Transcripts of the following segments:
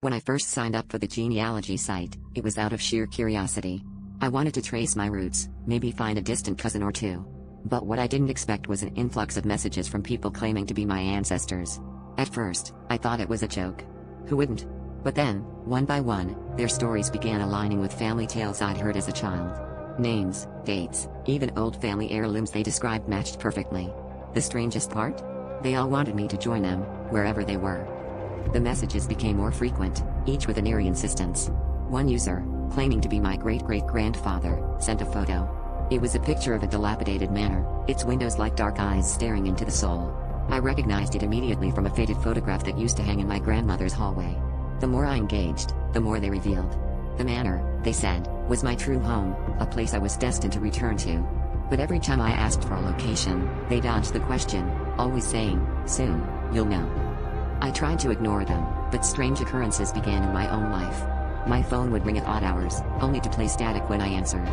When I first signed up for the genealogy site, it was out of sheer curiosity. I wanted to trace my roots, maybe find a distant cousin or two. But what I didn't expect was an influx of messages from people claiming to be my ancestors. At first, I thought it was a joke. Who wouldn't? But then, one by one, their stories began aligning with family tales I'd heard as a child. Names, dates, even old family heirlooms they described matched perfectly. The strangest part? They all wanted me to join them, wherever they were. The messages became more frequent, each with an eerie insistence. One user, claiming to be my great-great-grandfather, sent a photo. It was a picture of a dilapidated manor, its windows like dark eyes staring into the soul. I recognized it immediately from a faded photograph that used to hang in my grandmother's hallway. The more I engaged, the more they revealed. The manor, they said, was my true home, a place I was destined to return to. But every time I asked for a location, they dodged the question, always saying, "Soon, you'll know." I tried to ignore them, but strange occurrences began in my own life. My phone would ring at odd hours, only to play static when I answered.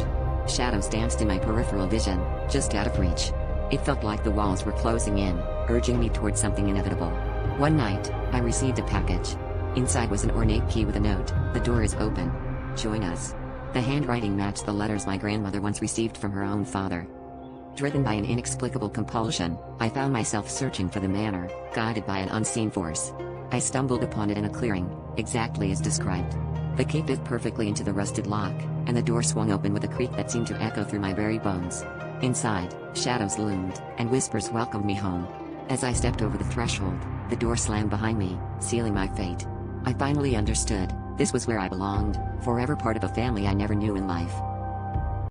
Shadows danced in my peripheral vision, just out of reach. It felt like the walls were closing in, urging me toward something inevitable. One night, I received a package. Inside was an ornate key with a note, "The door is open. Join us." The handwriting matched the letters my grandmother once received from her own father. Driven by an inexplicable compulsion, I found myself searching for the manor, guided by an unseen force. I stumbled upon it in a clearing, exactly as described. The key fit perfectly into the rusted lock, and the door swung open with a creak that seemed to echo through my very bones. Inside, shadows loomed, and whispers welcomed me home. As I stepped over the threshold, the door slammed behind me, sealing my fate. I finally understood, this was where I belonged, forever part of a family I never knew in life.